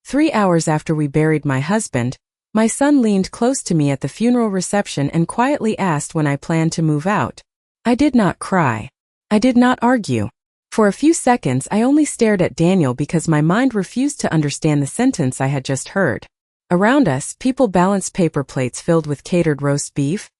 3 hours after we buried my husband, my son leaned close to me at the funeral reception and quietly asked when I planned to move out. I did not cry. I did not argue. For a few seconds I only stared at Daniel because my mind refused to understand the sentence I had just heard. Around us, people balanced paper plates filled with catered roast beef,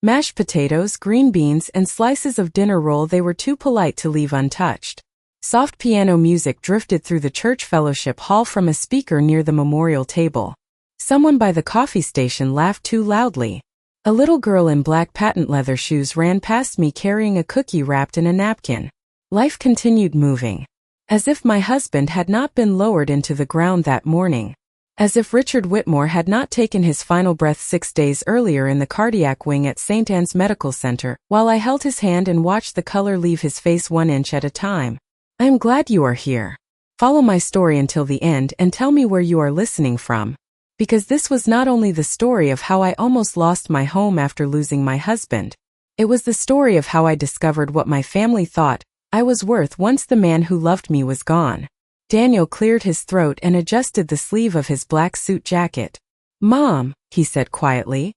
mashed potatoes, green beans, and slices of dinner roll they were too polite to leave untouched. Soft piano music drifted through the church fellowship hall from a speaker near the memorial table. Someone by the coffee station laughed too loudly. A little girl in black patent leather shoes ran past me carrying a cookie wrapped in a napkin. Life continued moving. As if my husband had not been lowered into the ground that morning. As if Richard Whitmore had not taken his final breath 6 days earlier in the cardiac wing at St. Anne's Medical Center, while I held his hand and watched the color leave his face 1 inch at a time. I am glad you are here. Follow my story until the end and tell me where you are listening from. Because this was not only the story of how I almost lost my home after losing my husband. It was the story of how I discovered what my family thought I was worth once the man who loved me was gone. Daniel cleared his throat and adjusted the sleeve of his black suit jacket. Mom, he said quietly,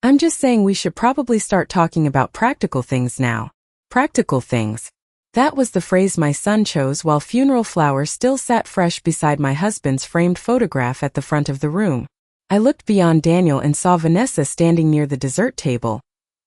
I'm just saying we should probably start talking about practical things now. Practical things. That was the phrase my son chose while funeral flowers still sat fresh beside my husband's framed photograph at the front of the room. I looked beyond Daniel and saw Vanessa standing near the dessert table,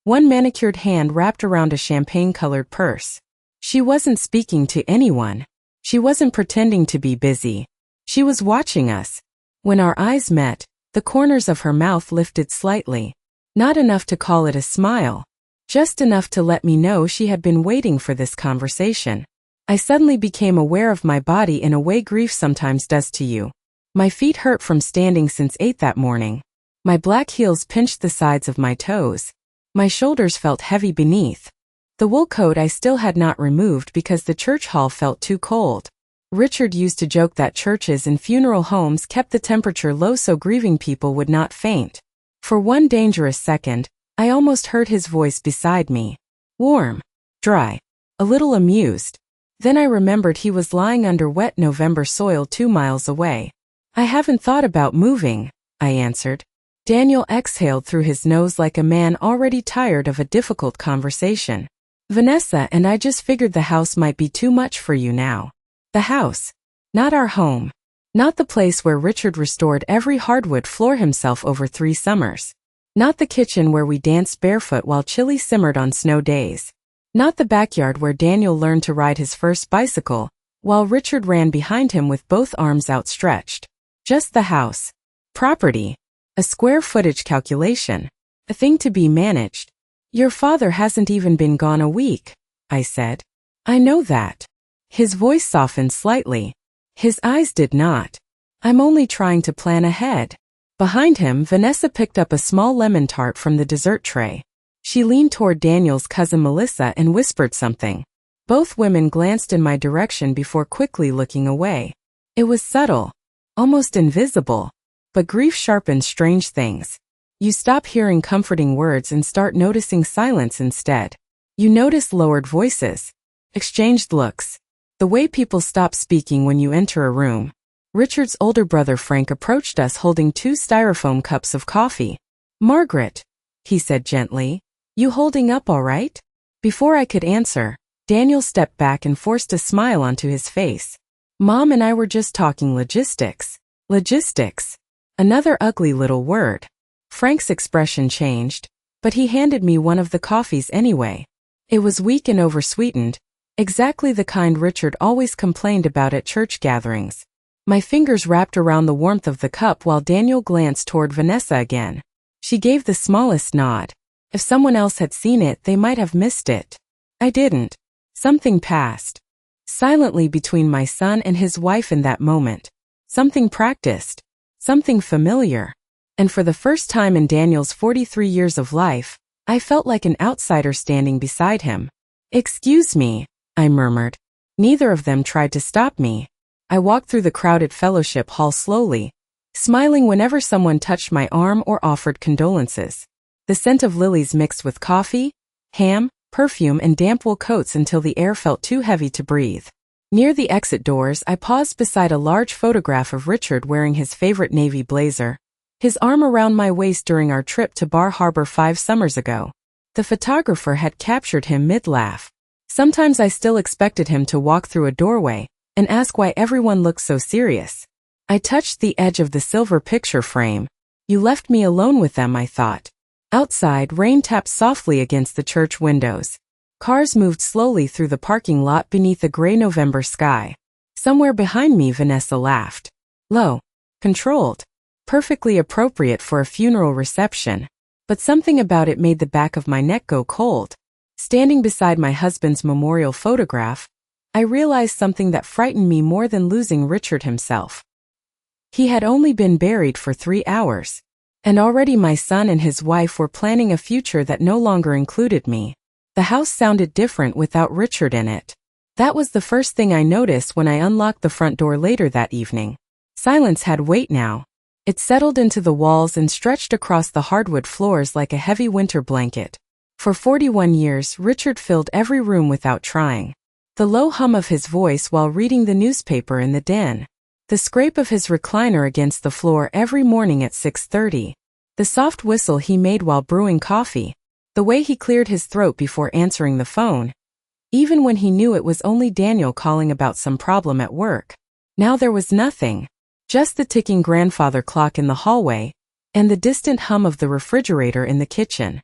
one manicured hand wrapped around a champagne-colored purse. She wasn't speaking to anyone. She wasn't pretending to be busy. She was watching us. When our eyes met, the corners of her mouth lifted slightly. Not enough to call it a smile. Just enough to let me know she had been waiting for this conversation. I suddenly became aware of my body in a way grief sometimes does to you. My feet hurt from standing since 8 that morning. My black heels pinched the sides of my toes. My shoulders felt heavy beneath. The wool coat I still had not removed because the church hall felt too cold. Richard used to joke that churches and funeral homes kept the temperature low so grieving people would not faint. For one dangerous second, I almost heard his voice beside me. Warm. Dry. A little amused. Then I remembered he was lying under wet November soil 2 miles away. I haven't thought about moving, I answered. Daniel exhaled through his nose like a man already tired of a difficult conversation. Vanessa and I just figured the house might be too much for you now. The house. Not our home. Not the place where Richard restored every hardwood floor himself over 3 summers. Not the kitchen where we danced barefoot while chili simmered on snow days. Not the backyard where Daniel learned to ride his first bicycle, while Richard ran behind him with both arms outstretched. Just the house. Property. A square footage calculation. A thing to be managed. Your father hasn't even been gone a week, I said. I know that. His voice softened slightly. His eyes did not. I'm only trying to plan ahead. Behind him, Vanessa picked up a small lemon tart from the dessert tray. She leaned toward Daniel's cousin Melissa and whispered something. Both women glanced in my direction before quickly looking away. It was subtle, almost invisible. But grief sharpens strange things. You stop hearing comforting words and start noticing silence instead. You notice lowered voices, exchanged looks, the way people stop speaking when you enter a room. Richard's older brother Frank approached us holding 2 styrofoam cups of coffee. Margaret, he said gently, you holding up all right? Before I could answer, Daniel stepped back and forced a smile onto his face. Mom and I were just talking logistics. Logistics. Another ugly little word. Frank's expression changed, but he handed me one of the coffees anyway. It was weak and oversweetened, exactly the kind Richard always complained about at church gatherings. My fingers wrapped around the warmth of the cup while Daniel glanced toward Vanessa again. She gave the smallest nod. If someone else had seen it, they might have missed it. I didn't. Something passed. Silently between my son and his wife in that moment. Something practiced. Something familiar. And for the first time in Daniel's 43 years of life, I felt like an outsider standing beside him. Excuse me, I murmured. Neither of them tried to stop me. I walked through the crowded fellowship hall slowly, smiling whenever someone touched my arm or offered condolences. The scent of lilies mixed with coffee, ham, perfume, and damp wool coats until the air felt too heavy to breathe. Near the exit doors, I paused beside a large photograph of Richard wearing his favorite navy blazer, his arm around my waist during our trip to Bar Harbor 5 summers ago. The photographer had captured him mid-laugh. Sometimes I still expected him to walk through a doorway and ask why everyone looked so serious. I touched the edge of the silver picture frame. You left me alone with them, I thought. Outside, rain tapped softly against the church windows. Cars moved slowly through the parking lot beneath a gray November sky. Somewhere behind me, Vanessa laughed. Low, controlled, perfectly appropriate for a funeral reception. But something about it made the back of my neck go cold. Standing beside my husband's memorial photograph, I realized something that frightened me more than losing Richard himself. He had only been buried for 3 hours, and already my son and his wife were planning a future that no longer included me. The house sounded different without Richard in it. That was the first thing I noticed when I unlocked the front door later that evening. Silence had weight now. It settled into the walls and stretched across the hardwood floors like a heavy winter blanket. For 41 years, Richard filled every room without trying. The low hum of his voice while reading the newspaper in the den. The scrape of his recliner against the floor every morning at 6:30. The soft whistle he made while brewing coffee. The way he cleared his throat before answering the phone. Even when he knew it was only Daniel calling about some problem at work. Now there was nothing. Just the ticking grandfather clock in the hallway, and the distant hum of the refrigerator in the kitchen.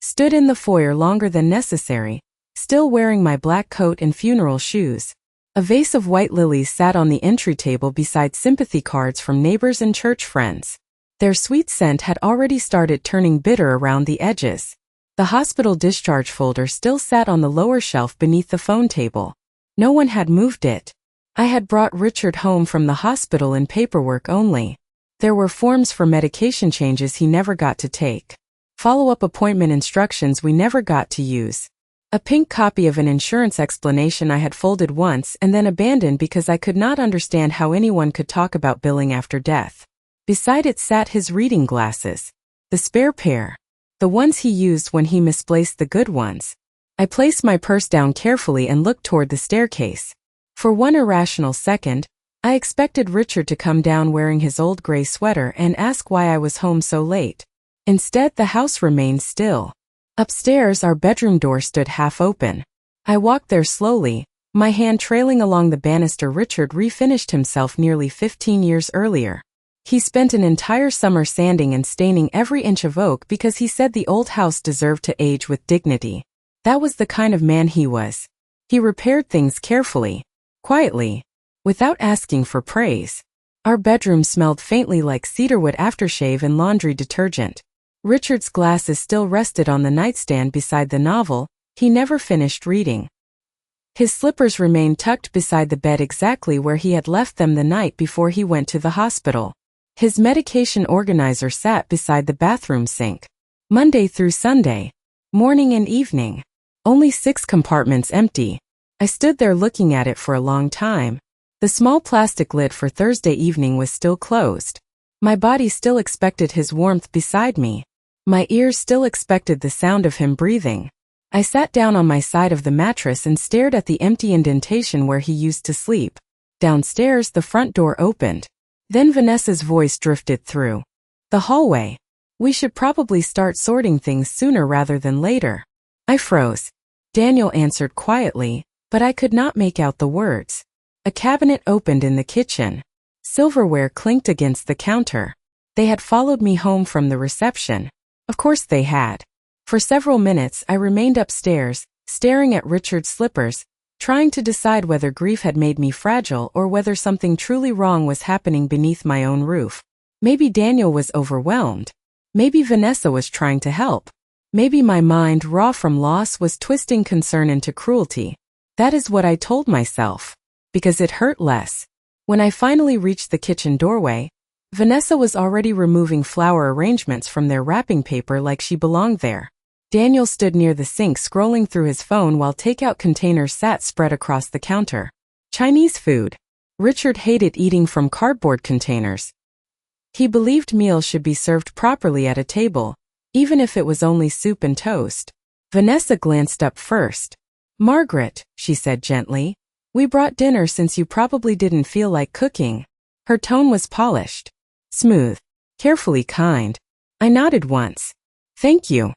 Stood in the foyer longer than necessary, still wearing my black coat and funeral shoes. A vase of white lilies sat on the entry table beside sympathy cards from neighbors and church friends. Their sweet scent had already started turning bitter around the edges. The hospital discharge folder still sat on the lower shelf beneath the phone table. No one had moved it. I had brought Richard home from the hospital in paperwork only. There were forms for medication changes he never got to take. Follow-up appointment instructions we never got to use. A pink copy of an insurance explanation I had folded once and then abandoned because I could not understand how anyone could talk about billing after death. Beside it sat his reading glasses. The spare pair. The ones he used when he misplaced the good ones. I placed my purse down carefully and looked toward the staircase. For one irrational second, I expected Richard to come down wearing his old gray sweater and ask why I was home so late. Instead, the house remained still. Upstairs, our bedroom door stood half open. I walked there slowly, my hand trailing along the banister Richard refinished himself nearly 15 years earlier. He spent an entire summer sanding and staining every inch of oak because he said the old house deserved to age with dignity. That was the kind of man he was. He repaired things carefully, quietly, without asking for praise. Our bedroom smelled faintly like cedarwood aftershave and laundry detergent. Richard's glasses still rested on the nightstand beside the novel he never finished reading. His slippers remained tucked beside the bed exactly where he had left them the night before he went to the hospital. His medication organizer sat beside the bathroom sink. Monday through Sunday, morning and evening. Only 6 compartments empty. I stood there looking at it for a long time. The small plastic lid for Thursday evening was still closed. My body still expected his warmth beside me. My ears still expected the sound of him breathing. I sat down on my side of the mattress and stared at the empty indentation where he used to sleep. Downstairs, the front door opened. Then Vanessa's voice drifted through the hallway. We should probably start sorting things sooner rather than later. I froze. Daniel answered quietly, but I could not make out the words. A cabinet opened in the kitchen. Silverware clinked against the counter. They had followed me home from the reception. Of course they had. For several minutes I remained upstairs, staring at Richard's slippers, trying to decide whether grief had made me fragile or whether something truly wrong was happening beneath my own roof. Maybe Daniel was overwhelmed. Maybe Vanessa was trying to help. Maybe my mind, raw from loss, was twisting concern into cruelty. That is what I told myself. Because it hurt less. When I finally reached the kitchen doorway, Vanessa was already removing flower arrangements from their wrapping paper like she belonged there. Daniel stood near the sink scrolling through his phone while takeout containers sat spread across the counter. Chinese food. Richard hated eating from cardboard containers. He believed meals should be served properly at a table, even if it was only soup and toast. Vanessa glanced up first. "Margaret," she said gently, We brought dinner since you probably didn't feel like cooking. Her tone was polished, smooth, carefully kind. I nodded once. Thank you.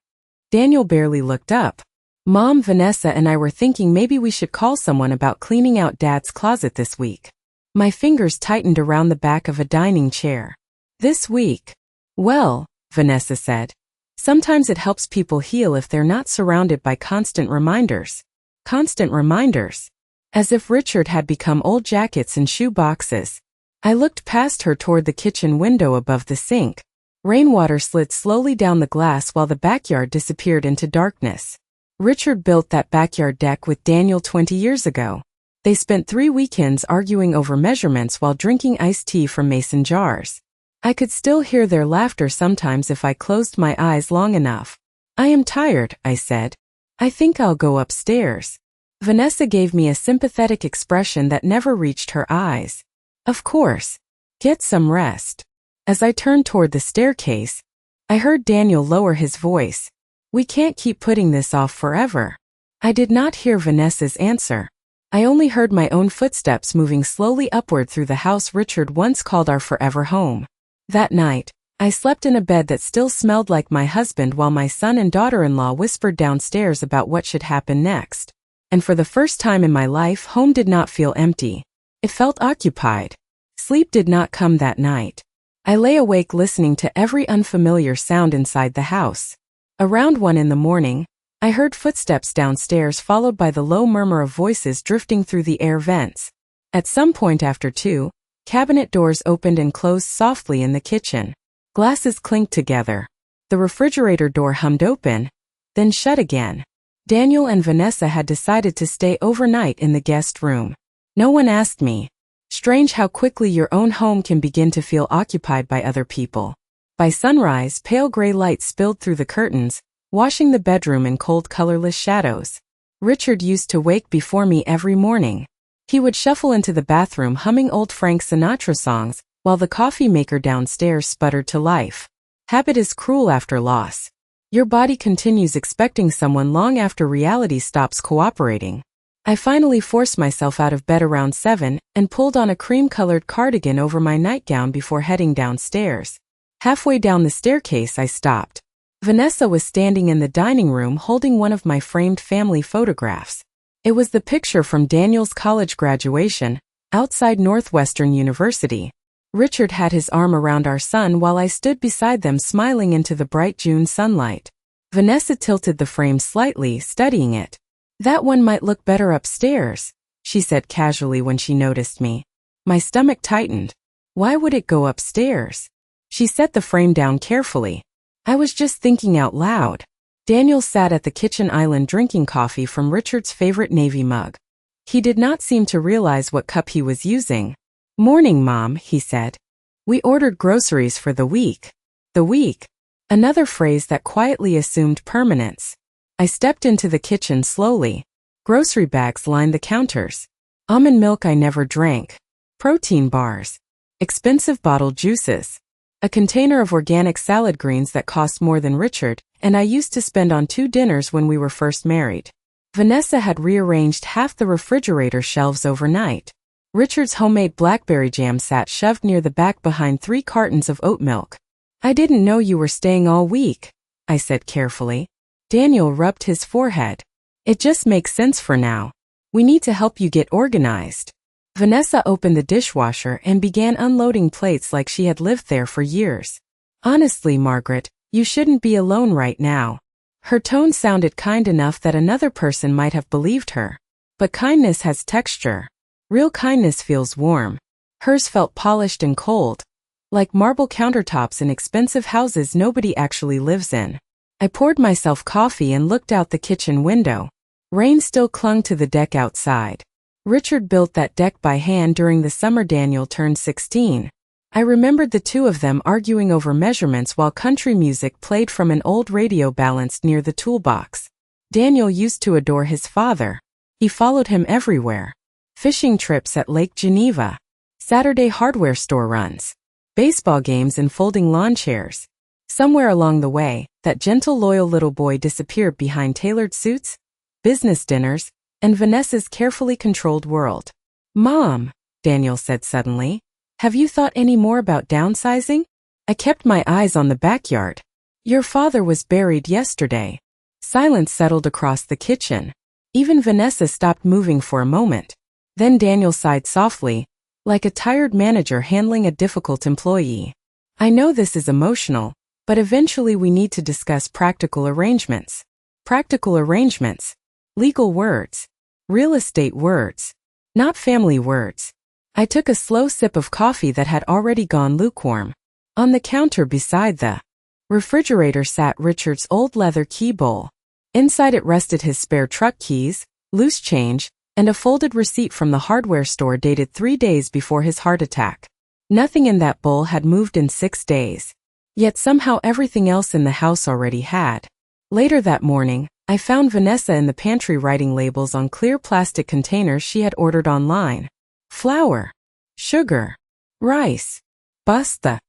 Daniel barely looked up. Mom, Vanessa and I were thinking maybe we should call someone about cleaning out Dad's closet this week. My fingers tightened around the back of a dining chair. This week? Well, Vanessa said. Sometimes it helps people heal if they're not surrounded by constant reminders. Constant reminders. As if Richard had become old jackets and shoe boxes. I looked past her toward the kitchen window above the sink. Rainwater slid slowly down the glass while the backyard disappeared into darkness. Richard built that backyard deck with Daniel 20 years ago. They spent 3 weekends arguing over measurements while drinking iced tea from mason jars. I could still hear their laughter sometimes if I closed my eyes long enough. I am tired, I said. I think I'll go upstairs. Vanessa gave me a sympathetic expression that never reached her eyes. Of course. Get some rest. As I turned toward the staircase, I heard Daniel lower his voice. We can't keep putting this off forever. I did not hear Vanessa's answer. I only heard my own footsteps moving slowly upward through the house Richard once called our forever home. That night, I slept in a bed that still smelled like my husband while my son and daughter-in-law whispered downstairs about what should happen next. And for the first time in my life, home did not feel empty. It felt occupied. Sleep did not come that night. I lay awake listening to every unfamiliar sound inside the house. Around 1 in the morning, I heard footsteps downstairs followed by the low murmur of voices drifting through the air vents. At some point after 2, cabinet doors opened and closed softly in the kitchen. Glasses clinked together. The refrigerator door hummed open, then shut again. Daniel and Vanessa had decided to stay overnight in the guest room. No one asked me. Strange how quickly your own home can begin to feel occupied by other people. By sunrise, pale gray light spilled through the curtains, washing the bedroom in cold, colorless shadows. Richard used to wake before me every morning. He would shuffle into the bathroom humming old Frank Sinatra songs, while the coffee maker downstairs sputtered to life. Habit is cruel after loss. Your body continues expecting someone long after reality stops cooperating. I finally forced myself out of bed around 7 and pulled on a cream-colored cardigan over my nightgown before heading downstairs. Halfway down the staircase, I stopped. Vanessa was standing in the dining room holding one of my framed family photographs. It was the picture from Daniel's college graduation, outside Northwestern University. Richard had his arm around our son while I stood beside them smiling into the bright June sunlight. Vanessa tilted the frame slightly, studying it. That one might look better upstairs, she said casually when she noticed me. My stomach tightened. Why would it go upstairs? She set the frame down carefully. I was just thinking out loud. Daniel sat at the kitchen island drinking coffee from Richard's favorite navy mug. He did not seem to realize what cup he was using. Morning, Mom, he said. We ordered groceries for the week. The week. Another phrase that quietly assumed permanence. I stepped into the kitchen slowly. Grocery bags lined the counters. Almond milk I never drank. Protein bars. Expensive bottled juices. A container of organic salad greens that cost more than Richard and I used to spend on 2 dinners when we were first married. Vanessa had rearranged half the refrigerator shelves overnight. Richard's homemade blackberry jam sat shoved near the back behind 3 cartons of oat milk. I didn't know you were staying all week, I said carefully. Daniel rubbed his forehead. It just makes sense for now. We need to help you get organized. Vanessa opened the dishwasher and began unloading plates like she had lived there for years. Honestly, Margaret, you shouldn't be alone right now. Her tone sounded kind enough that another person might have believed her. But kindness has texture. Real kindness feels warm. Hers felt polished and cold, like marble countertops in expensive houses nobody actually lives in. I poured myself coffee and looked out the kitchen window. Rain still clung to the deck outside. Richard built that deck by hand during the summer Daniel turned 16. I remembered the 2 of them arguing over measurements while country music played from an old radio balanced near the toolbox. Daniel used to adore his father. He followed him everywhere. Fishing trips at Lake Geneva. Saturday hardware store runs. Baseball games and folding lawn chairs. Somewhere along the way, that gentle loyal little boy disappeared behind tailored suits, business dinners, and Vanessa's carefully controlled world. "Mom," Daniel said suddenly, "have you thought any more about downsizing?" I kept my eyes on the backyard. "Your father was buried yesterday." Silence settled across the kitchen. Even Vanessa stopped moving for a moment. Then Daniel sighed softly, like a tired manager handling a difficult employee. "I know this is emotional, but eventually we need to discuss practical arrangements." Practical arrangements. Legal words. Real estate words. Not family words. I took a slow sip of coffee that had already gone lukewarm. On the counter beside the refrigerator sat Richard's old leather key bowl. Inside it rested his spare truck keys, loose change, and a folded receipt from the hardware store dated 3 days before his heart attack. Nothing in that bowl had moved in 6 days. Yet somehow everything else in the house already had. Later that morning, I found Vanessa in the pantry writing labels on clear plastic containers she had ordered online. Flour. Sugar. Rice. Pasta.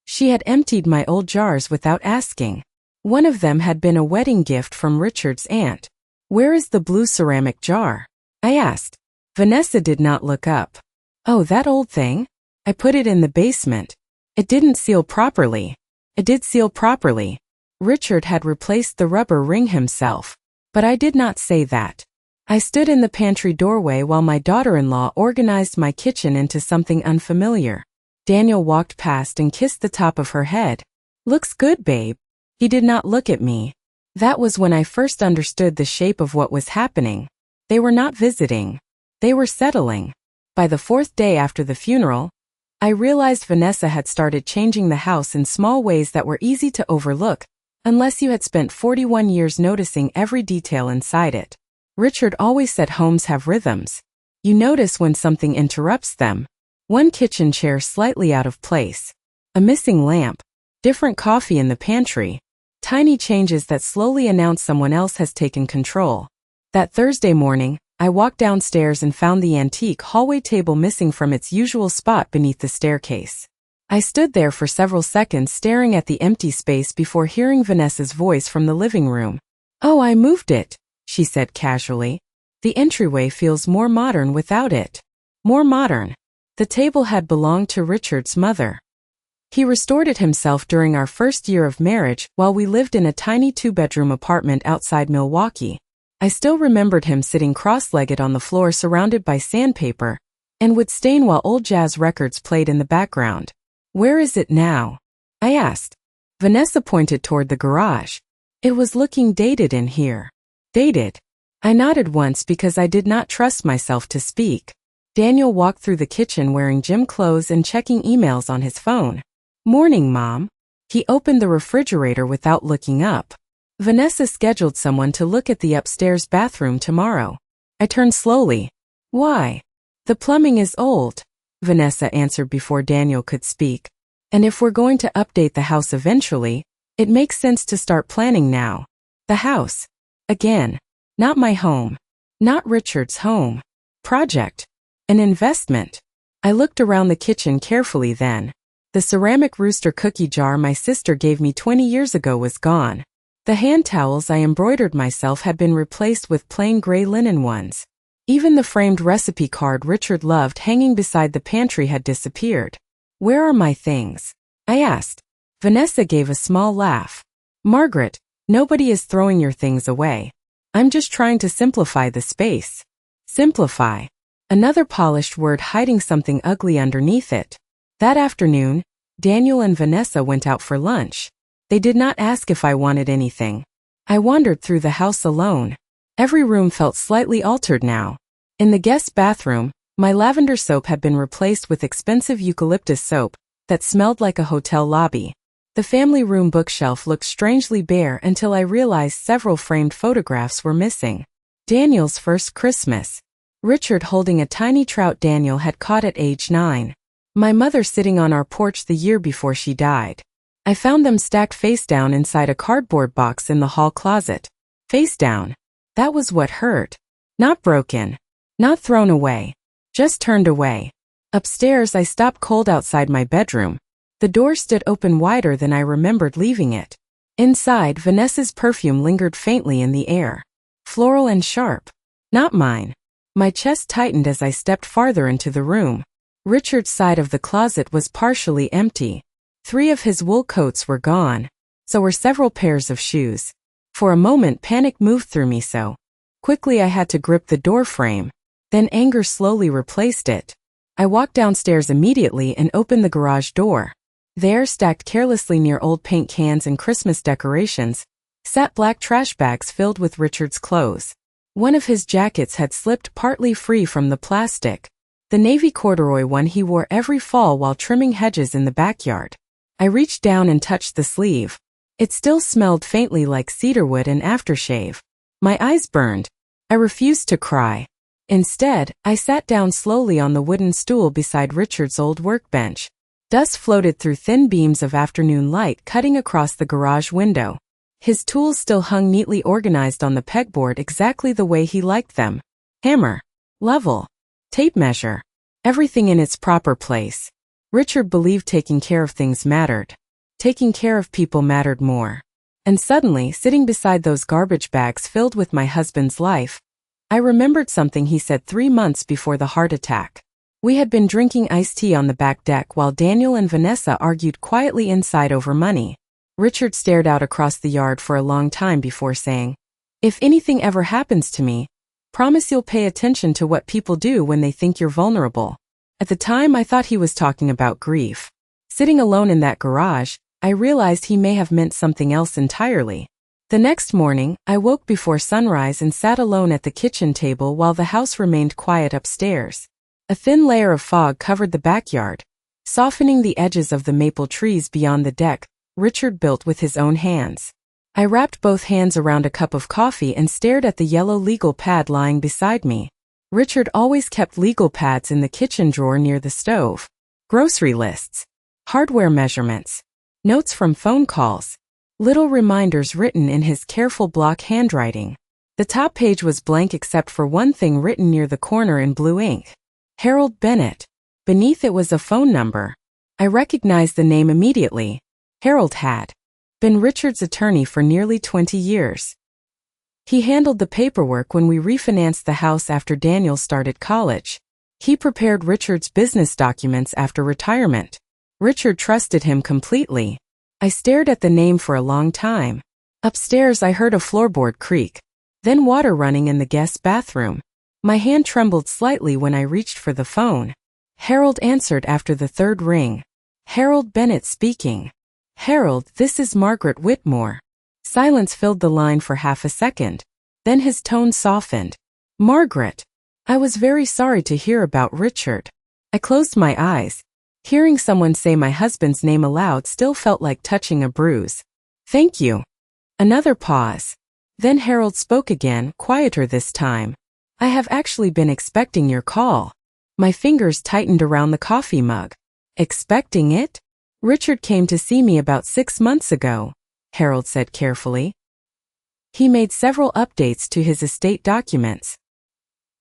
She had emptied my old jars without asking. One of them had been a wedding gift from Richard's aunt. "Where is the blue ceramic jar?" I asked. Vanessa did not look up. "Oh, that old thing? I put it in the basement. It didn't seal properly." It did seal properly. Richard had replaced the rubber ring himself. But I did not say that. I stood in the pantry doorway while my daughter-in-law organized my kitchen into something unfamiliar. Daniel walked past and kissed the top of her head. "Looks good, babe." He did not look at me. That was when I first understood the shape of what was happening. They were not visiting. They were settling. By the 4th day after the funeral, I realized Vanessa had started changing the house in small ways that were easy to overlook, unless you had spent 41 years noticing every detail inside it. Richard always said homes have rhythms. You notice when something interrupts them. One kitchen chair slightly out of place. A missing lamp. Different coffee in the pantry. Tiny changes that slowly announce someone else has taken control. That Thursday morning, I walked downstairs and found the antique hallway table missing from its usual spot beneath the staircase. I stood there for several seconds staring at the empty space before hearing Vanessa's voice from the living room. "Oh, I moved it," she said casually. "The entryway feels more modern without it." More modern. The table had belonged to Richard's mother. He restored it himself during our first year of marriage while we lived in a tiny 2-bedroom apartment outside Milwaukee. I still remembered him sitting cross-legged on the floor surrounded by sandpaper, and would stain while old jazz records played in the background. "Where is it now?" I asked. Vanessa pointed toward the garage. "It was looking dated in here." "Dated?" I nodded once because I did not trust myself to speak. Daniel walked through the kitchen wearing gym clothes and checking emails on his phone. "Morning, Mom." He opened the refrigerator without looking up. "Vanessa scheduled someone to look at the upstairs bathroom tomorrow." I turned slowly. "Why?" "The plumbing is old," Vanessa answered before Daniel could speak. "And if we're going to update the house eventually, it makes sense to start planning now." The house. Again. Not my home. Not Richard's home. Project. An investment. I looked around the kitchen carefully then. The ceramic rooster cookie jar my sister gave me 20 years ago was gone. The hand towels I embroidered myself had been replaced with plain gray linen ones. Even the framed recipe card Richard loved hanging beside the pantry had disappeared. "Where are my things?" I asked. Vanessa gave a small laugh. "Margaret, nobody is throwing your things away. I'm just trying to simplify the space." Simplify. Another polished word hiding something ugly underneath it. That afternoon, Daniel and Vanessa went out for lunch. They did not ask if I wanted anything. I wandered through the house alone. Every room felt slightly altered now. In the guest bathroom, my lavender soap had been replaced with expensive eucalyptus soap that smelled like a hotel lobby. The family room bookshelf looked strangely bare until I realized several framed photographs were missing. Daniel's first Christmas. Richard holding a tiny trout Daniel had caught at age 9. My mother sitting on our porch the year before she died. I found them stacked face down inside a cardboard box in the hall closet. Face down. That was what hurt. Not broken. Not thrown away. Just turned away. Upstairs, I stopped cold outside my bedroom. The door stood open wider than I remembered leaving it. Inside, Vanessa's perfume lingered faintly in the air. Floral and sharp. Not mine. My chest tightened as I stepped farther into the room. Richard's side of the closet was partially empty. 3 of his wool coats were gone. So were several pairs of shoes. For a moment panic moved through me so quickly I had to grip the door frame. Then anger slowly replaced it. I walked downstairs immediately and opened the garage door. There, stacked carelessly near old paint cans and Christmas decorations, sat black trash bags filled with Richard's clothes. One of his jackets had slipped partly free from the plastic. The navy corduroy one he wore every fall while trimming hedges in the backyard. I reached down and touched the sleeve. It still smelled faintly like cedarwood and aftershave. My eyes burned. I refused to cry. Instead, I sat down slowly on the wooden stool beside Richard's old workbench. Dust floated through thin beams of afternoon light cutting across the garage window. His tools still hung neatly organized on the pegboard exactly the way he liked them. Hammer, level, tape measure, everything in its proper place. Richard believed taking care of things mattered. Taking care of people mattered more. And suddenly, sitting beside those garbage bags filled with my husband's life, I remembered something he said 3 months before the heart attack. We had been drinking iced tea on the back deck while Daniel and Vanessa argued quietly inside over money. Richard stared out across the yard for a long time before saying, "If anything ever happens to me, promise you'll pay attention to what people do when they think you're vulnerable." At the time I thought he was talking about grief. Sitting alone in that garage, I realized he may have meant something else entirely. The next morning, I woke before sunrise and sat alone at the kitchen table while the house remained quiet upstairs. A thin layer of fog covered the backyard, softening the edges of the maple trees beyond the deck Richard built with his own hands. I wrapped both hands around a cup of coffee and stared at the yellow legal pad lying beside me. Richard always kept legal pads in the kitchen drawer near the stove. Grocery lists, hardware measurements, notes from phone calls, little reminders written in his careful block handwriting. The top page was blank except for one thing written near the corner in blue ink. Harold Bennett. Beneath it was a phone number. I recognized the name immediately. Harold had been Richard's attorney for nearly 20 years. He handled the paperwork when we refinanced the house after Daniel started college. He prepared Richard's business documents after retirement. Richard trusted him completely. I stared at the name for a long time. Upstairs I heard a floorboard creak, then water running in the guest bathroom. My hand trembled slightly when I reached for the phone. Harold answered after the 3rd ring. Harold Bennett speaking. "Harold, this is Margaret Whitmore." Silence filled the line for half a second. Then his tone softened. "Margaret." I was very sorry to hear about Richard. I closed my eyes. Hearing someone say my husband's name aloud still felt like touching a bruise. "Thank you." Another pause. Then Harold spoke again, quieter this time. "I have actually been expecting your call." My fingers tightened around the coffee mug. "Expecting it?" "Richard came to see me about 6 months ago," Harold said carefully. "He made several updates to his estate documents.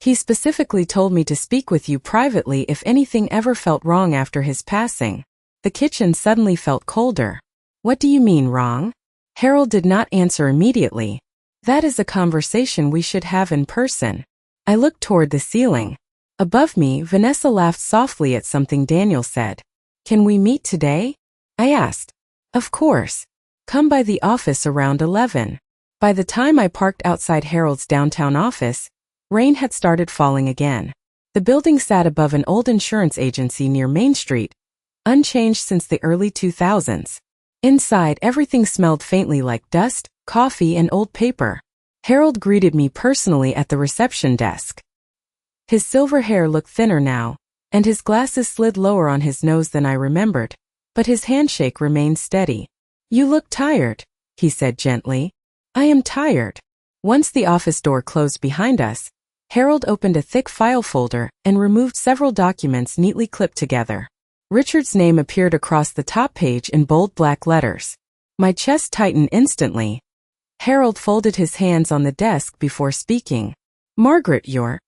He specifically told me to speak with you privately if anything ever felt wrong after his passing." The kitchen suddenly felt colder. "What do you mean wrong?" Harold did not answer immediately. "That is a conversation we should have in person." I looked toward the ceiling. Above me, Vanessa laughed softly at something Daniel said. "Can we meet today?" I asked. "Of course. Come by the office around 11. By the time I parked outside Harold's downtown office, rain had started falling again. The building sat above an old insurance agency near Main Street, unchanged since the early 2000s. Inside, everything smelled faintly like dust, coffee, and old paper. Harold greeted me personally at the reception desk. His silver hair looked thinner now, and his glasses slid lower on his nose than I remembered, but his handshake remained steady. "You look tired," he said gently. "I am tired." Once the office door closed behind us, Harold opened a thick file folder and removed several documents neatly clipped together. Richard's name appeared across the top page in bold black letters. My chest tightened instantly. Harold folded his hands on the desk before speaking. "Margaret, your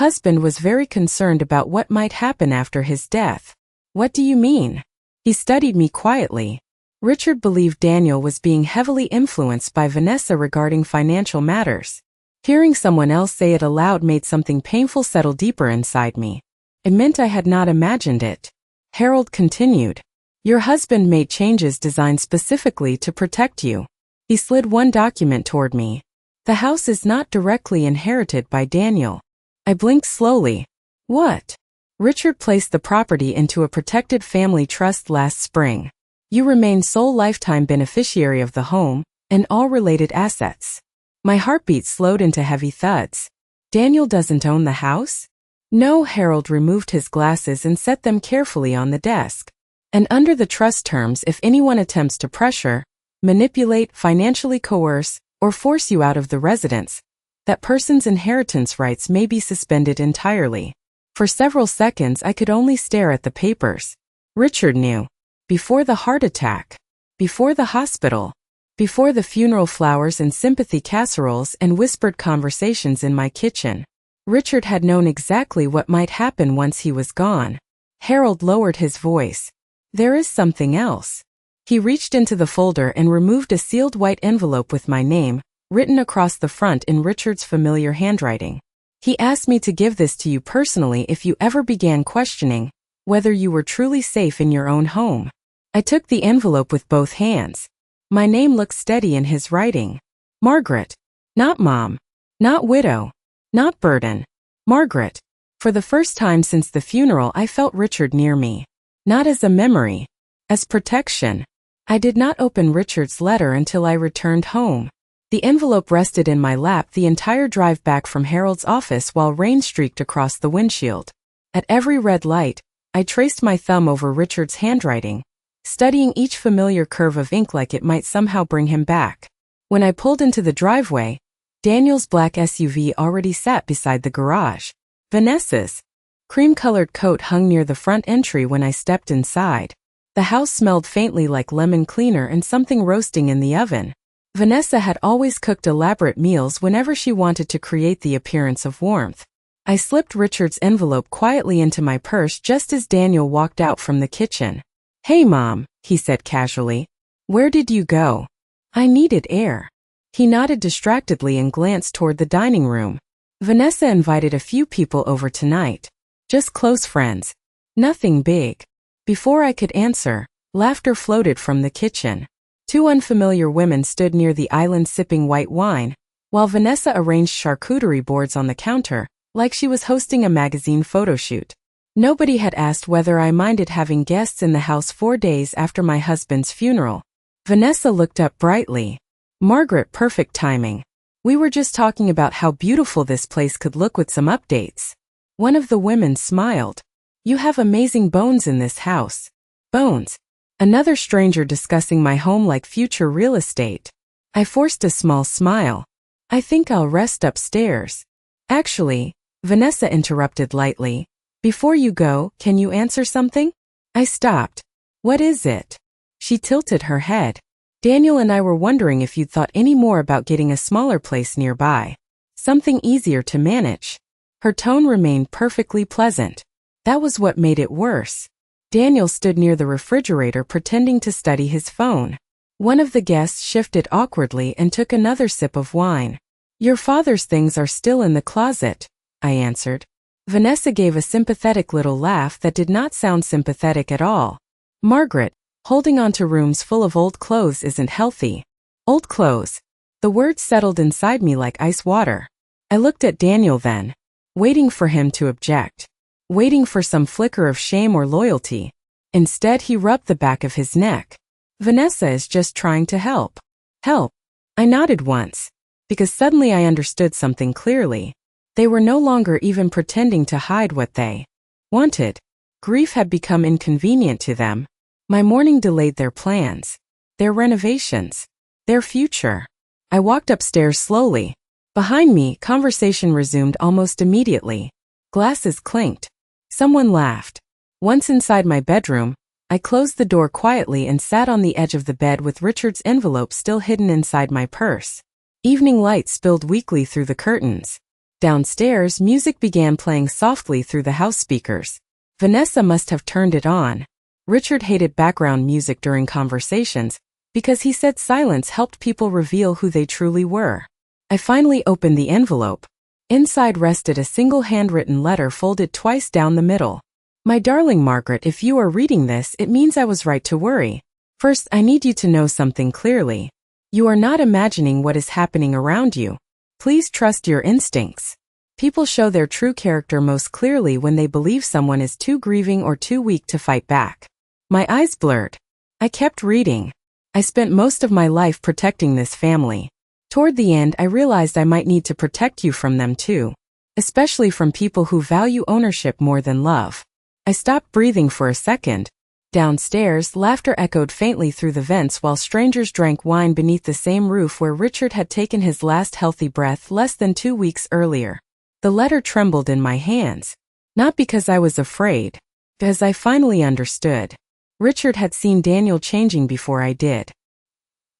husband was very concerned about what might happen after his death." "What do you mean?" He studied me quietly. Richard believed Daniel was being heavily influenced by Vanessa regarding financial matters. Hearing someone else say it aloud made something painful settle deeper inside me. It meant I had not imagined it. Harold continued. Your husband made changes designed specifically to protect you. He slid one document toward me. The house is not directly inherited by Daniel. I blinked slowly. What? Richard placed the property into a protected family trust last spring. You remain sole lifetime beneficiary of the home and all related assets. My heartbeat slowed into heavy thuds. Daniel doesn't own the house? No. Harold removed his glasses and set them carefully on the desk. And under the trust terms, if anyone attempts to pressure, manipulate, financially coerce, or force you out of the residence, that person's inheritance rights may be suspended entirely. For several seconds I could only stare at the papers. Richard knew. Before the heart attack. Before the hospital. Before the funeral flowers and sympathy casseroles and whispered conversations in my kitchen. Richard had known exactly what might happen once he was gone. Harold lowered his voice. There is something else. He reached into the folder and removed a sealed white envelope with my name, written across the front in Richard's familiar handwriting. He asked me to give this to you personally if you ever began questioning whether you were truly safe in your own home. I took the envelope with both hands. My name looked steady in his writing. Margaret. Not Mom. Not widow. Not burden. Margaret. For the first time since the funeral I felt Richard near me. Not as a memory. As protection. I did not open Richard's letter until I returned home. The envelope rested in my lap the entire drive back from Harold's office while rain streaked across the windshield. At every red light, I traced my thumb over Richard's handwriting, studying each familiar curve of ink like it might somehow bring him back. When I pulled into the driveway, Daniel's black SUV already sat beside the garage. Vanessa's cream-colored coat hung near the front entry when I stepped inside. The house smelled faintly like lemon cleaner and something roasting in the oven. Vanessa had always cooked elaborate meals whenever she wanted to create the appearance of warmth. I slipped Richard's envelope quietly into my purse just as Daniel walked out from the kitchen. Hey Mom, he said casually. Where did you go? I needed air. He nodded distractedly and glanced toward the dining room. Vanessa invited a few people over tonight. Just close friends. Nothing big. Before I could answer, laughter floated from the kitchen. Two unfamiliar women stood near the island sipping white wine, while Vanessa arranged charcuterie boards on the counter, like she was hosting a magazine photo shoot. Nobody had asked whether I minded having guests in the house 4 days after my husband's funeral. Vanessa looked up brightly. Margaret, perfect timing. We were just talking about how beautiful this place could look with some updates. One of the women smiled. You have amazing bones in this house. Bones. Another stranger discussing my home like future real estate. I forced a small smile. I think I'll rest upstairs. Actually, Vanessa interrupted lightly. Before you go, can you answer something? I stopped. What is it? She tilted her head. Daniel and I were wondering if you'd thought any more about getting a smaller place nearby. Something easier to manage. Her tone remained perfectly pleasant. That was what made it worse. Daniel stood near the refrigerator pretending to study his phone. One of the guests shifted awkwardly and took another sip of wine. Your father's things are still in the closet, I answered. Vanessa gave a sympathetic little laugh that did not sound sympathetic at all. Margaret, holding on to rooms full of old clothes isn't healthy. Old clothes. The words settled inside me like ice water. I looked at Daniel then, waiting for him to object. Waiting for some flicker of shame or loyalty. Instead, he rubbed the back of his neck. Vanessa is just trying to help. Help. I nodded once, because suddenly I understood something clearly. They were no longer even pretending to hide what they wanted. Grief had become inconvenient to them. My mourning delayed their plans, their renovations, their future. I walked upstairs slowly. Behind me, conversation resumed almost immediately. Glasses clinked. Someone laughed. Once inside my bedroom, I closed the door quietly and sat on the edge of the bed with Richard's envelope still hidden inside my purse. Evening light spilled weakly through the curtains. Downstairs, music began playing softly through the house speakers. Vanessa must have turned it on. Richard hated background music during conversations because he said silence helped people reveal who they truly were. I finally opened the envelope. Inside rested a single handwritten letter folded twice down the middle. My darling Margaret, if you are reading this, it means I was right to worry. First, I need you to know something clearly. You are not imagining what is happening around you. Please trust your instincts. People show their true character most clearly when they believe someone is too grieving or too weak to fight back. My eyes blurred. I kept reading. I spent most of my life protecting this family. Toward the end, I realized I might need to protect you from them too. Especially from people who value ownership more than love. I stopped breathing for a second. Downstairs, laughter echoed faintly through the vents while strangers drank wine beneath the same roof where Richard had taken his last healthy breath less than 2 weeks earlier. The letter trembled in my hands. Not because I was afraid, because I finally understood. Richard had seen Daniel changing before I did.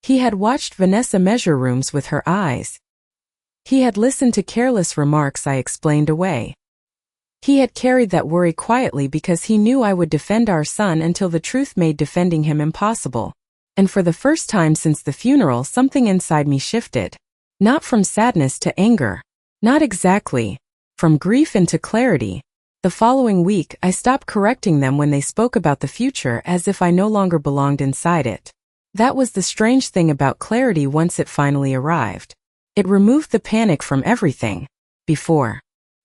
He had watched Vanessa measure rooms with her eyes. He had listened to careless remarks I explained away. He had carried that worry quietly because he knew I would defend our son until the truth made defending him impossible. And for the first time since the funeral, something inside me shifted. Not from sadness to anger. Not exactly. From grief into clarity. The following week, I stopped correcting them when they spoke about the future as if I no longer belonged inside it. That was the strange thing about clarity once it finally arrived. It removed the panic from everything. Before.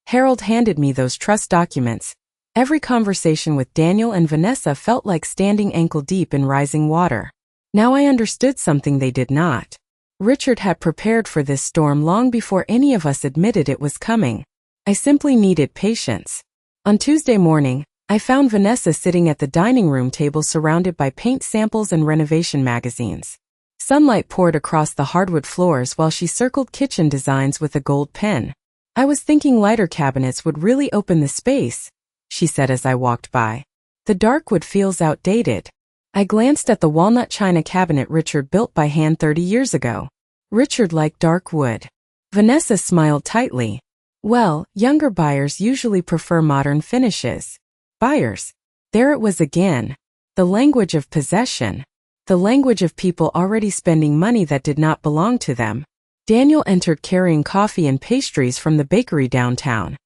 Harold handed me those trust documents. Every conversation with Daniel and Vanessa felt like standing ankle deep in rising water. Now I understood something they did not. Richard had prepared for this storm long before any of us admitted it was coming. I simply needed patience. On Tuesday morning, I found Vanessa sitting at the dining room table surrounded by paint samples and renovation magazines. Sunlight poured across the hardwood floors while she circled kitchen designs with a gold pen. I was thinking lighter cabinets would really open the space, she said as I walked by. The dark wood feels outdated. I glanced at the walnut china cabinet Richard built by hand 30 years ago. Richard liked dark wood. Vanessa smiled tightly. Well, younger buyers usually prefer modern finishes. Buyers. There it was again. The language of possession. The language of people already spending money that did not belong to them. Daniel entered carrying coffee and pastries from the bakery downtown.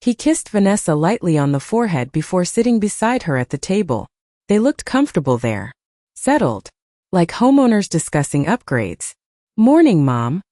He kissed Vanessa lightly on the forehead before sitting beside her at the table. They looked comfortable there. Settled. Like homeowners discussing upgrades. "Morning, Mom,"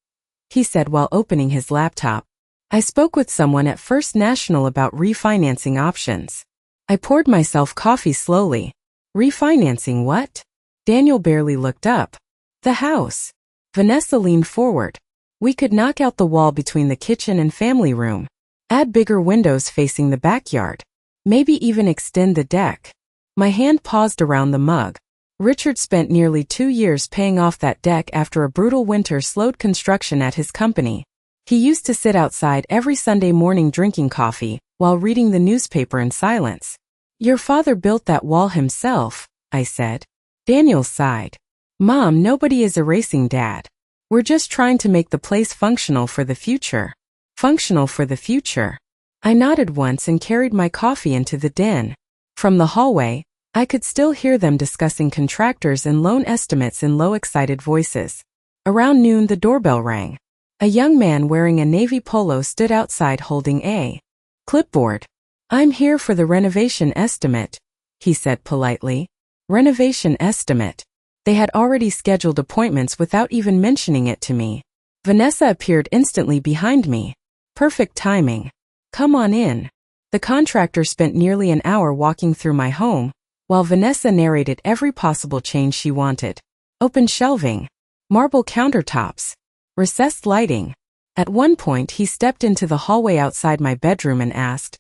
he said while opening his laptop. I spoke with someone at First National about refinancing options. I poured myself coffee slowly. Refinancing what? Daniel barely looked up. The house. Vanessa leaned forward. We could knock out the wall between the kitchen and family room. Add bigger windows facing the backyard. Maybe even extend the deck. My hand paused around the mug. Richard spent nearly 2 years paying off that deck after a brutal winter slowed construction at his company. He used to sit outside every Sunday morning drinking coffee while reading the newspaper in silence. Your father built that wall himself, I said. Daniel sighed. Mom, nobody is erasing Dad. We're just trying to make the place functional for the future. Functional for the future. I nodded once and carried my coffee into the den. From the hallway, I could still hear them discussing contractors and loan estimates in low, excited voices. Around noon, the doorbell rang. A young man wearing a navy polo stood outside holding a clipboard. I'm here for the renovation estimate, he said politely. Renovation estimate. They had already scheduled appointments without even mentioning it to me. Vanessa appeared instantly behind me. Perfect timing. Come on in. The contractor spent nearly an hour walking through my home, while Vanessa narrated every possible change she wanted. Open shelving. Marble countertops. Recessed lighting. At one point he stepped into the hallway outside my bedroom and asked,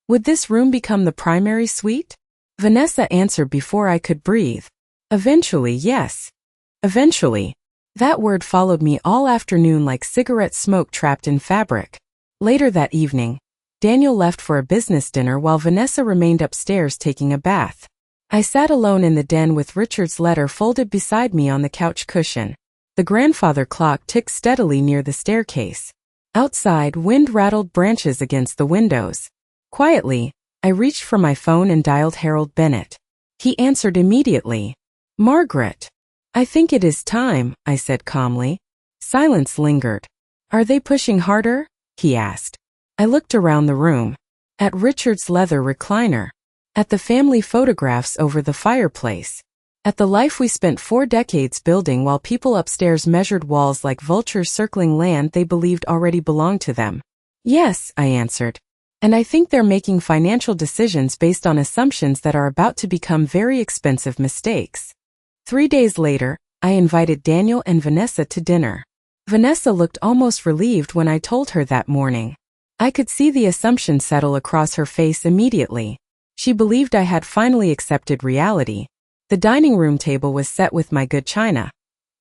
would this room become the primary suite? Vanessa answered before I could breathe. Eventually, yes. Eventually. That word followed me all afternoon like cigarette smoke trapped in fabric. Later that evening, Daniel left for a business dinner while Vanessa remained upstairs taking a bath. I sat alone in the den with Richard's letter folded beside me on the couch cushion. The grandfather clock ticked steadily near the staircase. Outside, wind rattled branches against the windows. Quietly, I reached for my phone and dialed Harold Bennett. He answered immediately. Margaret. I think it is time, I said calmly. Silence lingered. Are they pushing harder? He asked. I looked around the room. At Richard's leather recliner. At the family photographs over the fireplace. At the life we spent 4 decades building while people upstairs measured walls like vultures circling land they believed already belonged to them. Yes, I answered. And I think they're making financial decisions based on assumptions that are about to become very expensive mistakes. 3 days later, I invited Daniel and Vanessa to dinner. Vanessa looked almost relieved when I told her that morning. I could see the assumption settle across her face immediately. She believed I had finally accepted reality. The dining room table was set with my good china.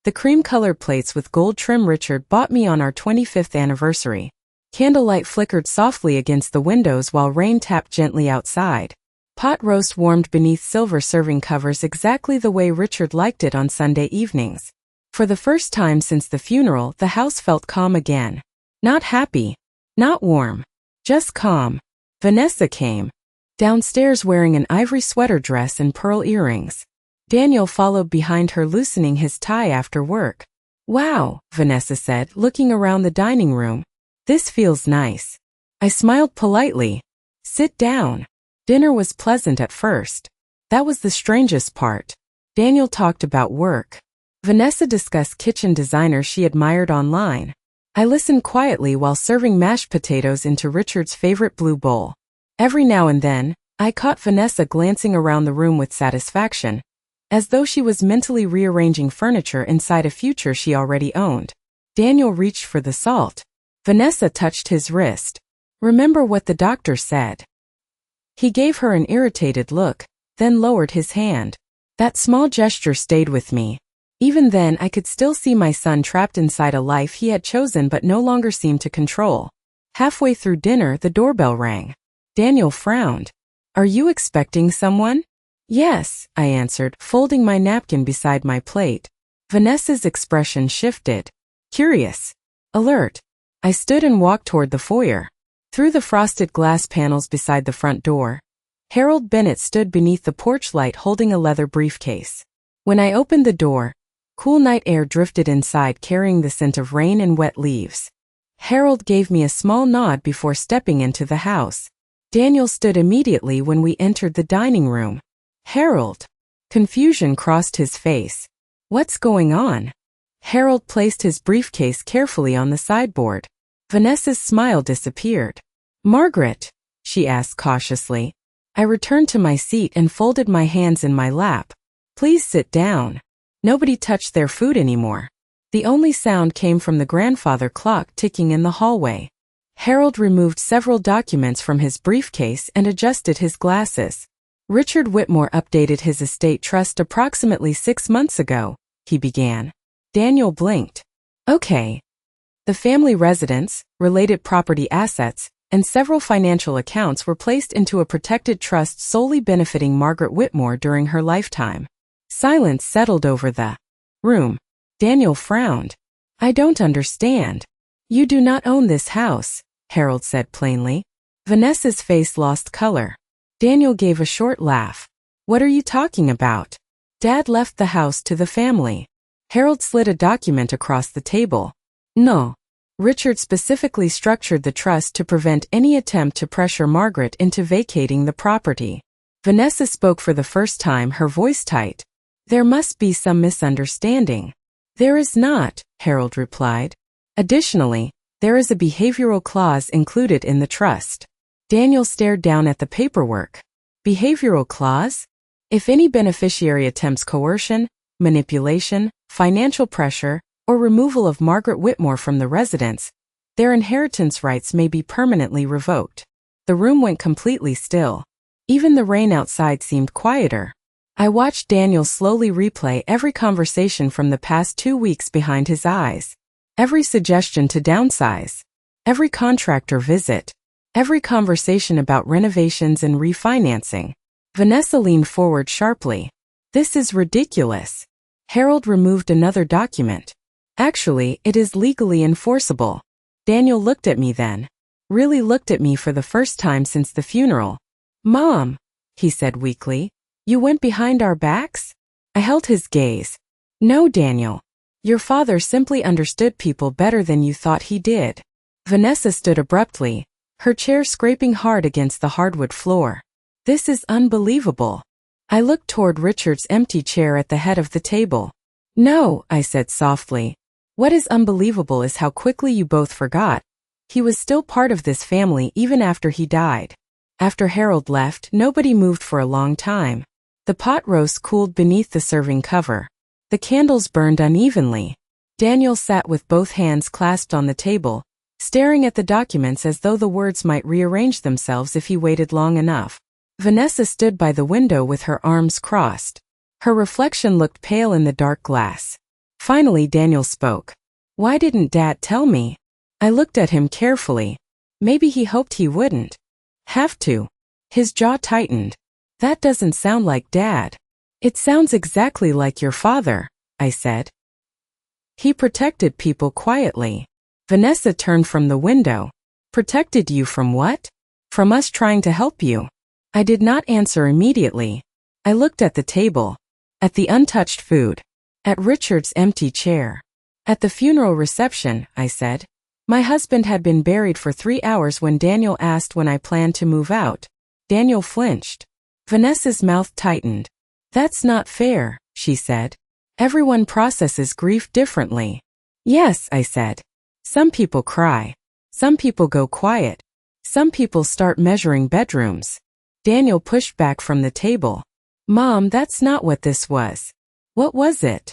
The cream-colored plates with gold trim Richard bought me on our 25th anniversary. Candlelight flickered softly against the windows while rain tapped gently outside. Pot roast warmed beneath silver serving covers exactly the way Richard liked it on Sunday evenings. For the first time since the funeral, the house felt calm again. Not happy. Not warm. Just calm. Vanessa came. Downstairs wearing an ivory sweater dress and pearl earrings. Daniel followed behind her loosening his tie after work. Wow, Vanessa said, looking around the dining room. This feels nice. I smiled politely. Sit down. Dinner was pleasant at first. That was the strangest part. Daniel talked about work. Vanessa discussed kitchen designers she admired online. I listened quietly while serving mashed potatoes into Richard's favorite blue bowl. Every now and then, I caught Vanessa glancing around the room with satisfaction, as though she was mentally rearranging furniture inside a future she already owned. Daniel reached for the salt. Vanessa touched his wrist. Remember what the doctor said. He gave her an irritated look, then lowered his hand. That small gesture stayed with me. Even then, I could still see my son trapped inside a life he had chosen but no longer seemed to control. Halfway through dinner, the doorbell rang. Daniel frowned. Are you expecting someone? Yes, I answered, folding my napkin beside my plate. Vanessa's expression shifted. Curious. Alert. I stood and walked toward the foyer. Through the frosted glass panels beside the front door, Harold Bennett stood beneath the porch light holding a leather briefcase. When I opened the door, cool night air drifted inside carrying the scent of rain and wet leaves. Harold gave me a small nod before stepping into the house. Daniel stood immediately when we entered the dining room. Harold. Confusion crossed his face. What's going on? Harold placed his briefcase carefully on the sideboard. Vanessa's smile disappeared. Margaret, she asked cautiously. I returned to my seat and folded my hands in my lap. Please sit down. Nobody touched their food anymore. The only sound came from the grandfather clock ticking in the hallway. Harold removed several documents from his briefcase and adjusted his glasses. Richard Whitmore updated his estate trust approximately 6 months ago, he began. Daniel blinked. Okay. The family residence, related property assets, and several financial accounts were placed into a protected trust solely benefiting Margaret Whitmore during her lifetime. Silence settled over the room. Daniel frowned. I don't understand. You do not own this house, Harold said plainly. Vanessa's face lost color. Daniel gave a short laugh. What are you talking about? Dad left the house to the family. Harold slid a document across the table. No. Richard specifically structured the trust to prevent any attempt to pressure Margaret into vacating the property. Vanessa spoke for the first time, her voice tight. There must be some misunderstanding. There is not, Harold replied. Additionally, there is a behavioral clause included in the trust. Daniel stared down at the paperwork. Behavioral clause? If any beneficiary attempts coercion, manipulation, financial pressure, or removal of Margaret Whitmore from the residence, their inheritance rights may be permanently revoked. The room went completely still. Even the rain outside seemed quieter. I watched Daniel slowly replay every conversation from the past 2 weeks behind his eyes. Every suggestion to downsize. Every contractor visit. Every conversation about renovations and refinancing. Vanessa leaned forward sharply. This is ridiculous. Harold removed another document. Actually, it is legally enforceable. Daniel looked at me then. Really looked at me for the first time since the funeral. Mom, he said weakly, you went behind our backs? I held his gaze. No, Daniel. Your father simply understood people better than you thought he did. Vanessa stood abruptly, her chair scraping hard against the hardwood floor. This is unbelievable. I looked toward Richard's empty chair at the head of the table. No, I said softly. What is unbelievable is how quickly you both forgot. He was still part of this family even after he died. After Harold left, nobody moved for a long time. The pot roast cooled beneath the serving cover. The candles burned unevenly. Daniel sat with both hands clasped on the table, staring at the documents as though the words might rearrange themselves if he waited long enough. Vanessa stood by the window with her arms crossed. Her reflection looked pale in the dark glass. Finally, Daniel spoke. Why didn't Dad tell me? I looked at him carefully. Maybe he hoped he wouldn't have to. His jaw tightened. That doesn't sound like Dad. It sounds exactly like your father, I said. He protected people quietly. Vanessa turned from the window. Protected you from what? From us trying to help you. I did not answer immediately. I looked at the table. At the untouched food. At Richard's empty chair. At the funeral reception, I said. My husband had been buried for 3 hours when Daniel asked when I planned to move out. Daniel flinched. Vanessa's mouth tightened. That's not fair, she said. Everyone processes grief differently. Yes, I said. Some people cry. Some people go quiet. Some people start measuring bedrooms. Daniel pushed back from the table. Mom, that's not what this was. What was it?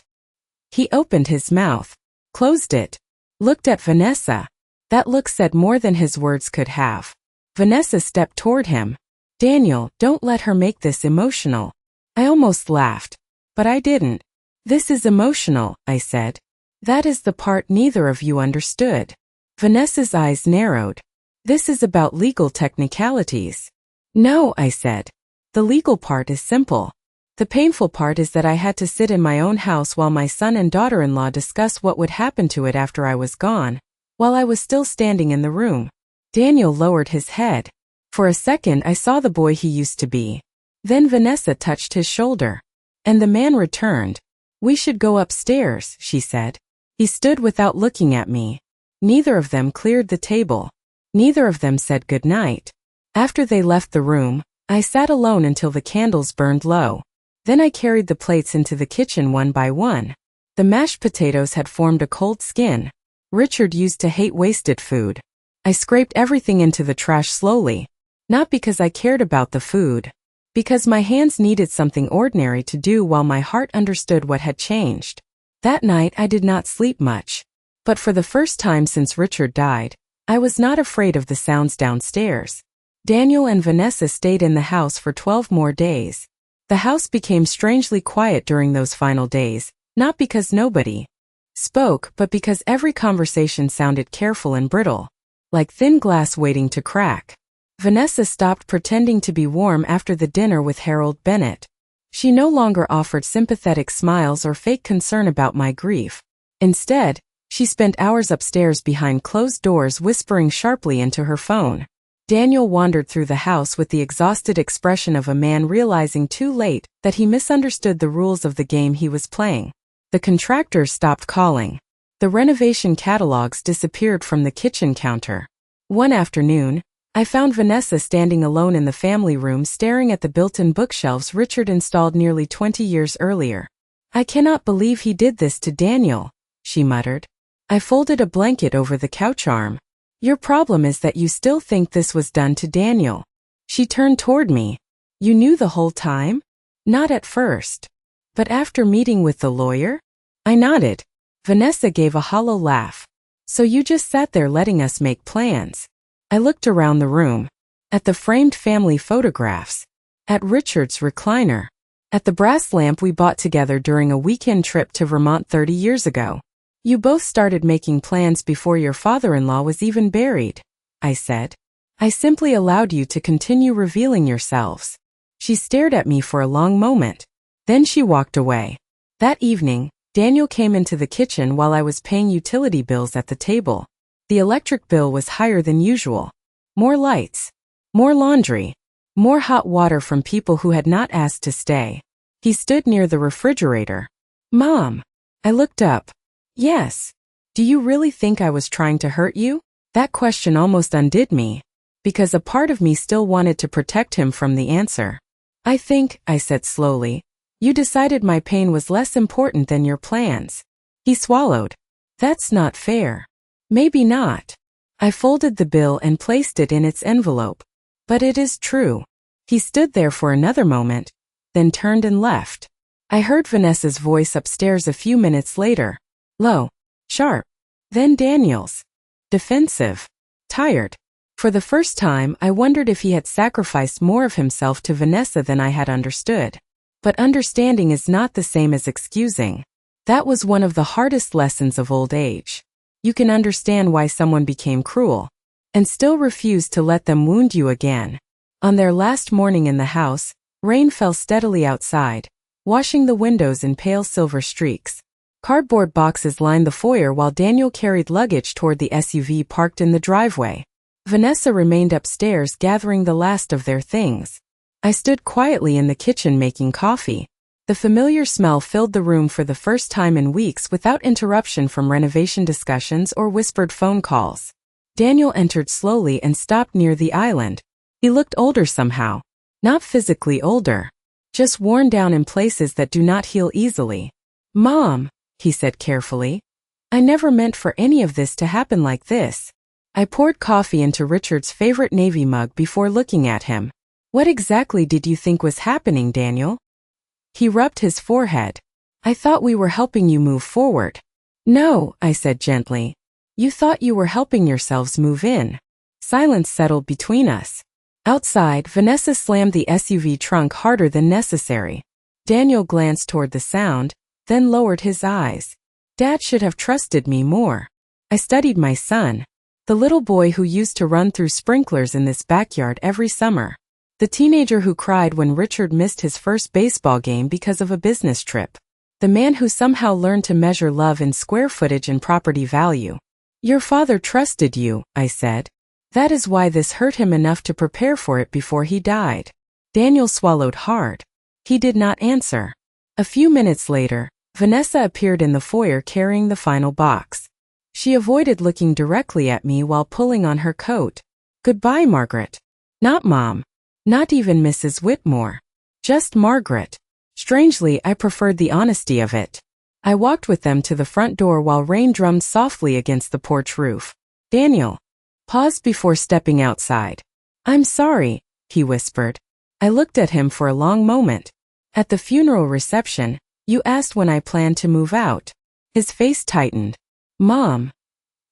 He opened his mouth, closed it, looked at Vanessa. That look said more than his words could have. Vanessa stepped toward him. Daniel, don't let her make this emotional. I almost laughed, but I didn't. This is emotional, I said. That is the part neither of you understood. Vanessa's eyes narrowed. This is about legal technicalities. No, I said. The legal part is simple. The painful part is that I had to sit in my own house while my son and daughter-in-law discuss what would happen to it after I was gone, while I was still standing in the room. Daniel lowered his head. For a second I saw the boy he used to be. Then Vanessa touched his shoulder. And the man returned. We should go upstairs, she said. He stood without looking at me. Neither of them cleared the table. Neither of them said good night. After they left the room, I sat alone until the candles burned low. Then I carried the plates into the kitchen one by one. The mashed potatoes had formed a cold skin. Richard used to hate wasted food. I scraped everything into the trash slowly. Not because I cared about the food. Because my hands needed something ordinary to do while my heart understood what had changed. That night I did not sleep much. But for the first time since Richard died, I was not afraid of the sounds downstairs. Daniel and Vanessa stayed in the house for 12 more days. The house became strangely quiet during those final days, not because nobody spoke, but because every conversation sounded careful and brittle, like thin glass waiting to crack. Vanessa stopped pretending to be warm after the dinner with Harold Bennett. She no longer offered sympathetic smiles or fake concern about my grief. Instead, she spent hours upstairs behind closed doors whispering sharply into her phone. Daniel wandered through the house with the exhausted expression of a man realizing too late that he misunderstood the rules of the game he was playing. The contractors stopped calling. The renovation catalogs disappeared from the kitchen counter. One afternoon, I found Vanessa standing alone in the family room staring at the built-in bookshelves Richard installed nearly 20 years earlier. I cannot believe he did this to Daniel, she muttered. I folded a blanket over the couch arm. Your problem is that you still think this was done to Daniel. She turned toward me. You knew the whole time? Not at first. But after meeting with the lawyer? I nodded. Vanessa gave a hollow laugh. So you just sat there letting us make plans. I looked around the room. At the framed family photographs. At Richard's recliner. At the brass lamp we bought together during a weekend trip to Vermont 30 years ago. You both started making plans before your father-in-law was even buried, I said. I simply allowed you to continue revealing yourselves. She stared at me for a long moment. Then she walked away. That evening, Daniel came into the kitchen while I was paying utility bills at the table. The electric bill was higher than usual. More lights. More laundry. More hot water from people who had not asked to stay. He stood near the refrigerator. Mom. I looked up. Yes. Do you really think I was trying to hurt you? That question almost undid me, because a part of me still wanted to protect him from the answer. I think, I said slowly, you decided my pain was less important than your plans. He swallowed. That's not fair. Maybe not. I folded the bill and placed it in its envelope. But it is true. He stood there for another moment, then turned and left. I heard Vanessa's voice upstairs a few minutes later. Low. Sharp. Then Daniel's. Defensive. Tired. For the first time, I wondered if he had sacrificed more of himself to Vanessa than I had understood. But understanding is not the same as excusing. That was one of the hardest lessons of old age. You can understand why someone became cruel, and still refuse to let them wound you again. On their last morning in the house, rain fell steadily outside, washing the windows in pale silver streaks. Cardboard boxes lined the foyer while Daniel carried luggage toward the SUV parked in the driveway. Vanessa remained upstairs gathering the last of their things. I stood quietly in the kitchen making coffee. The familiar smell filled the room for the first time in weeks without interruption from renovation discussions or whispered phone calls. Daniel entered slowly and stopped near the island. He looked older somehow. Not physically older. Just worn down in places that do not heal easily. Mom, he said carefully. I never meant for any of this to happen like this. I poured coffee into Richard's favorite navy mug before looking at him. What exactly did you think was happening, Daniel? He rubbed his forehead. I thought we were helping you move forward. No, I said gently. You thought you were helping yourselves move in. Silence settled between us. Outside, Vanessa slammed the SUV trunk harder than necessary. Daniel glanced toward the sound, then lowered his eyes. Dad should have trusted me more. I studied my son, the little boy who used to run through sprinklers in this backyard every summer. The teenager who cried when Richard missed his first baseball game because of a business trip. The man who somehow learned to measure love in square footage and property value. Your father trusted you, I said. That is why this hurt him enough to prepare for it before he died. Daniel swallowed hard. He did not answer. A few minutes later, Vanessa appeared in the foyer carrying the final box. She avoided looking directly at me while pulling on her coat. Goodbye, Margaret. Not Mom. Not even Mrs. Whitmore. Just Margaret. Strangely, I preferred the honesty of it. I walked with them to the front door while rain drummed softly against the porch roof. Daniel paused before stepping outside. I'm sorry, he whispered. I looked at him for a long moment. At the funeral reception, you asked when I planned to move out. His face tightened. Mom.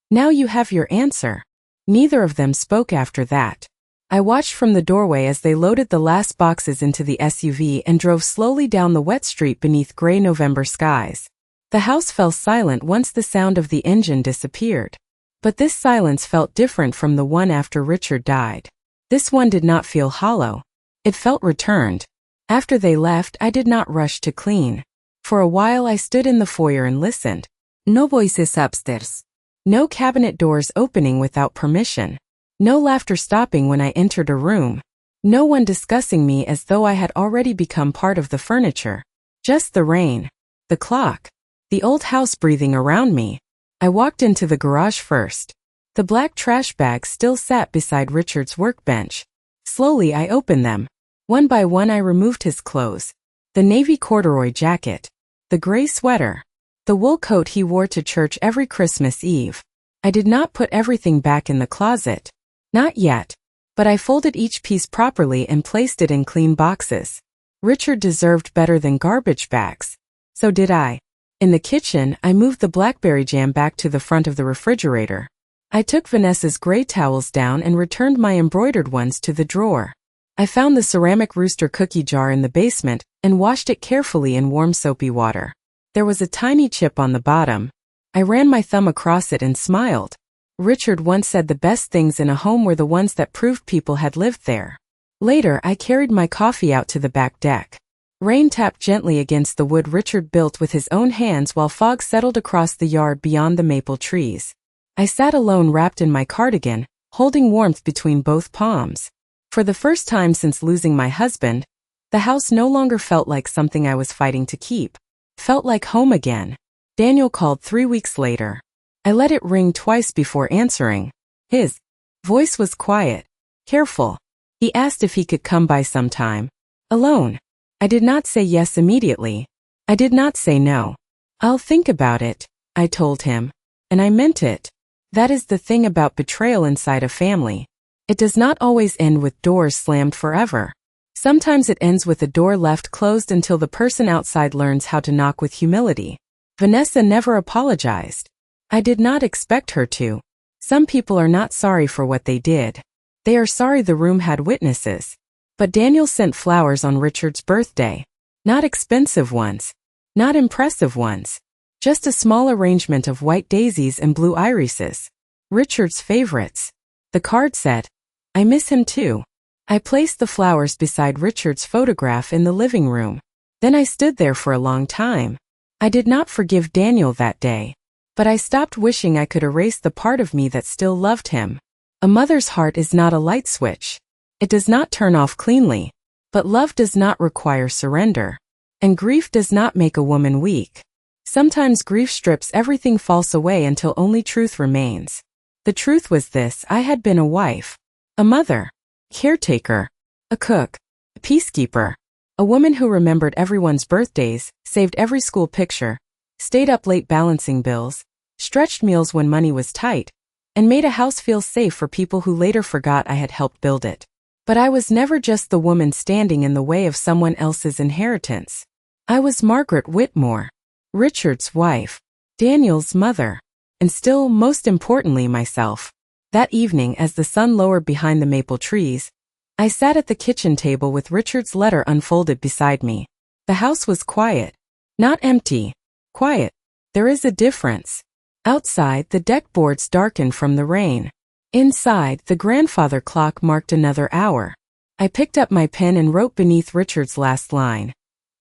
Now you have your answer. Neither of them spoke after that. I watched from the doorway as they loaded the last boxes into the SUV and drove slowly down the wet street beneath gray November skies. The house fell silent once the sound of the engine disappeared. But this silence felt different from the one after Richard died. This one did not feel hollow. It felt returned. After they left, I did not rush to clean. For a while I stood in the foyer and listened. No voices upstairs. No cabinet doors opening without permission. No laughter stopping when I entered a room. No one discussing me as though I had already become part of the furniture. Just the rain. The clock. The old house breathing around me. I walked into the garage first. The black trash bags still sat beside Richard's workbench. Slowly I opened them. One by one I removed his clothes. The navy corduroy jacket. The gray sweater. The wool coat he wore to church every Christmas Eve. I did not put everything back in the closet. Not yet. But I folded each piece properly and placed it in clean boxes. Richard deserved better than garbage bags. So did I. In the kitchen, I moved the blackberry jam back to the front of the refrigerator. I took Vanessa's gray towels down and returned my embroidered ones to the drawer. I found the ceramic rooster cookie jar in the basement and washed it carefully in warm soapy water. There was a tiny chip on the bottom. I ran my thumb across it and smiled. Richard once said the best things in a home were the ones that proved people had lived there. Later, I carried my coffee out to the back deck. Rain tapped gently against the wood Richard built with his own hands while fog settled across the yard beyond the maple trees. I sat alone wrapped in my cardigan, holding warmth between both palms. For the first time since losing my husband, the house no longer felt like something I was fighting to keep. Felt like home again. Daniel called 3 weeks later. I let it ring twice before answering. His voice was quiet, careful. He asked if he could come by sometime. Alone. I did not say yes immediately. I did not say no. I'll think about it, I told him. And I meant it. That is the thing about betrayal inside a family. It does not always end with doors slammed forever. Sometimes it ends with a door left closed until the person outside learns how to knock with humility. Vanessa never apologized. I did not expect her to. Some people are not sorry for what they did. They are sorry the room had witnesses. But Daniel sent flowers on Richard's birthday. Not expensive ones. Not impressive ones. Just a small arrangement of white daisies and blue irises. Richard's favorites. The card said, "I miss him too." I placed the flowers beside Richard's photograph in the living room. Then I stood there for a long time. I did not forgive Daniel that day. But I stopped wishing I could erase the part of me that still loved him. A mother's heart is not a light switch. It does not turn off cleanly. But love does not require surrender. And grief does not make a woman weak. Sometimes grief strips everything false away until only truth remains. The truth was this: I had been a wife, a mother, caretaker, a cook, a peacekeeper, a woman who remembered everyone's birthdays, saved every school picture, stayed up late balancing bills, stretched meals when money was tight, and made a house feel safe for people who later forgot I had helped build it. But I was never just the woman standing in the way of someone else's inheritance. I was Margaret Whitmore, Richard's wife, Daniel's mother, and still, most importantly, myself. That evening, as the sun lowered behind the maple trees, I sat at the kitchen table with Richard's letter unfolded beside me. The house was quiet. Not empty. Quiet. There is a difference. Outside, the deck boards darkened from the rain. Inside, the grandfather clock marked another hour. I picked up my pen and wrote beneath Richard's last line.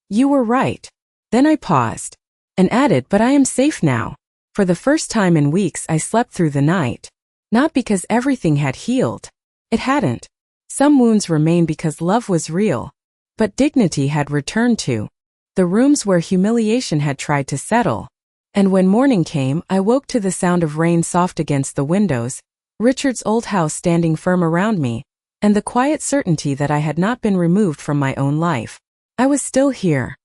"You were right." Then I paused and added, "But I am safe now." For the first time in weeks, I slept through the night. Not because everything had healed. It hadn't. Some wounds remained because love was real. But dignity had returned to the rooms where humiliation had tried to settle. And when morning came, I woke to the sound of rain soft against the windows, Richard's old house standing firm around me, and the quiet certainty that I had not been removed from my own life. I was still here.